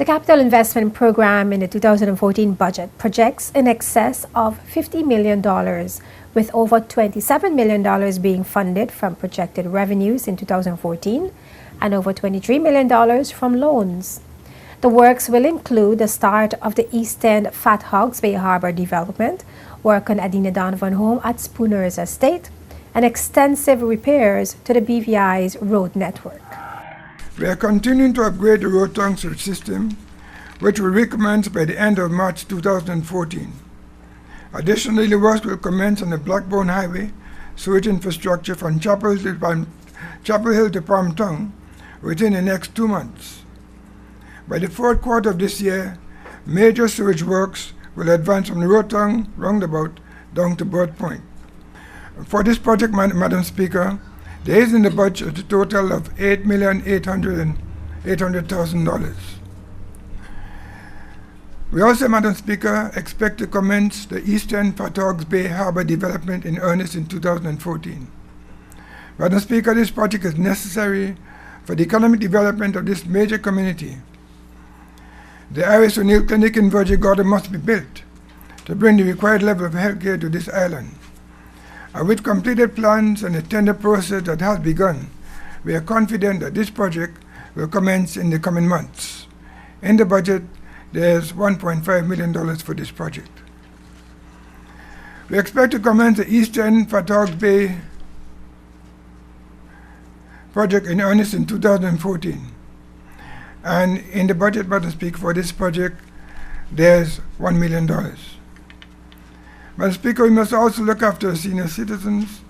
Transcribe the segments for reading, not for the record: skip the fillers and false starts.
The capital investment program in the 2014 budget projects in excess of $50 million, with over $27 million being funded from projected revenues in 2014 and over $23 million from loans. The works will include the start of the East End Fat Hogs Bay Harbor development, work on Adina Donovan home at Spooner's Estate, and extensive repairs to the BVI's road network. We are continuing to upgrade the road tongue system, which will recommence by the end of March 2014. Additionally, the works will commence on the Blackbone Highway sewage infrastructure from Chapel Hill to Palm Tongue within the next 2 months. By the fourth quarter of this year, major sewage works will advance from the road tongue roundabout down to Bird Point. For this project, Madam Speaker, there is in the budget a total of $8,800,000. We also, Madam Speaker, expect to commence the Eastern Fat Hogs Bay Harbor development in earnest in 2014. Madam Speaker, this project is necessary for the economic development of this major community. The Iris O'Neill Clinic in Virgin Gorda must be built to bring the required level of health care to this island. And with completed plans and a tender process that has begun, we are confident that this project will commence in the coming months. In the budget, there's $1.5 million for this project. We expect to commence the Eastern Fat Hogs Bay project in earnest in 2014. And in the budget, Madam Speaker, for this project, there's $1 million. Madam Speaker, we must also look after senior citizens.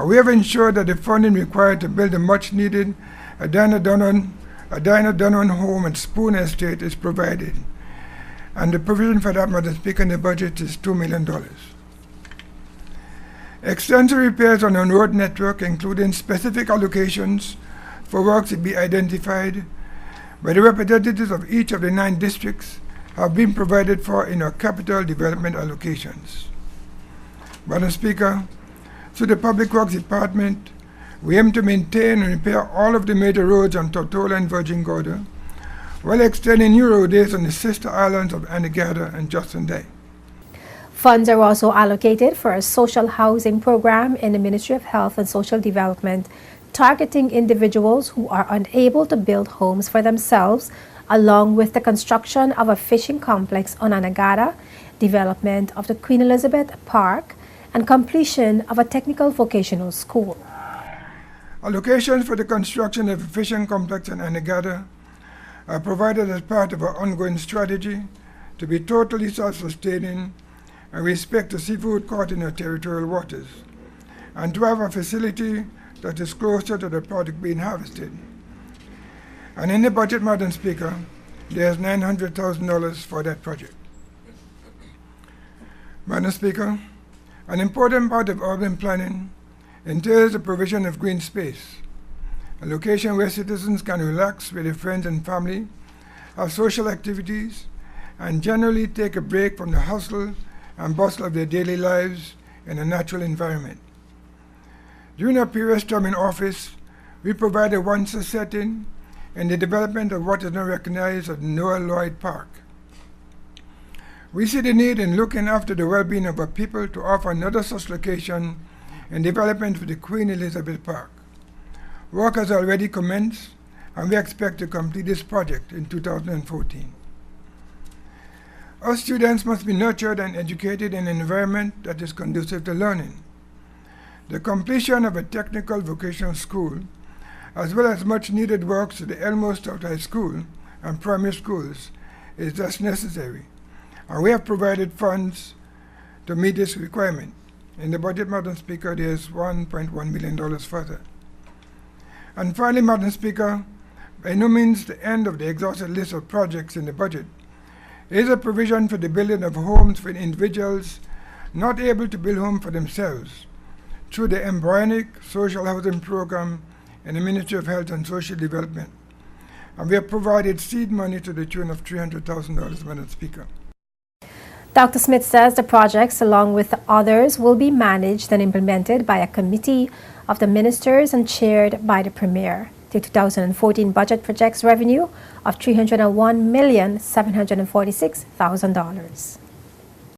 We have ensured that the funding required to build a much-needed Adina Donovan home and Spoon Estate is provided. And the provision for that, Madam Speaker, in the budget is $2 million. Extensive repairs on the road network, including specific allocations for works to be identified by the representatives of each of the 9 districts, have been provided for in our capital development allocations. Madam Speaker, through the Public Works Department, we aim to maintain and repair all of the major roads on Tortola and Virgin Gorda, while extending new roadways on the sister islands of Anegada and Justin-Day. Funds are also allocated for a social housing program in the Ministry of Health and Social Development, targeting individuals who are unable to build homes for themselves, along with the construction of a fishing complex on Anegada, development of the Queen Elizabeth Park, and completion of a technical vocational school. Allocations for the construction of a fishing complex in Anegada are provided as part of our ongoing strategy to be totally self-sustaining and respect the seafood caught in our territorial waters, and to have a facility that is closer to the product being harvested. And in the budget, Madam Speaker, there's $900,000 for that project. Madam Speaker, an important part of urban planning entails the provision of green space, a location where citizens can relax with their friends and family, have social activities, and generally take a break from the hustle and bustle of their daily lives in a natural environment. During our previous term in office, we provided once a setting in the development of what is now recognized as Noah Lloyd Park. We see the need in looking after the well-being of our people to offer another such location in development for the Queen Elizabeth Park. Work has already commenced, and we expect to complete this project in 2014. Our students must be nurtured and educated in an environment that is conducive to learning. The completion of a technical vocational school, as well as much needed works to the Elmo Stout High School and primary schools, is thus necessary, and we have provided funds to meet this requirement. In the budget, Madam Speaker, there is $1.1 million further. And finally, Madam Speaker, by no means the end of the exhaustive list of projects in the budget is a provision for the building of homes for individuals not able to build homes for themselves through the embryonic social housing program in the Ministry of Health and Social Development. And we have provided seed money to the tune of $300,000, Madam Speaker. Dr. Smith says the projects, along with the others, will be managed and implemented by a committee of the ministers and chaired by the Premier. The 2014 budget projects revenue of $301,746,000.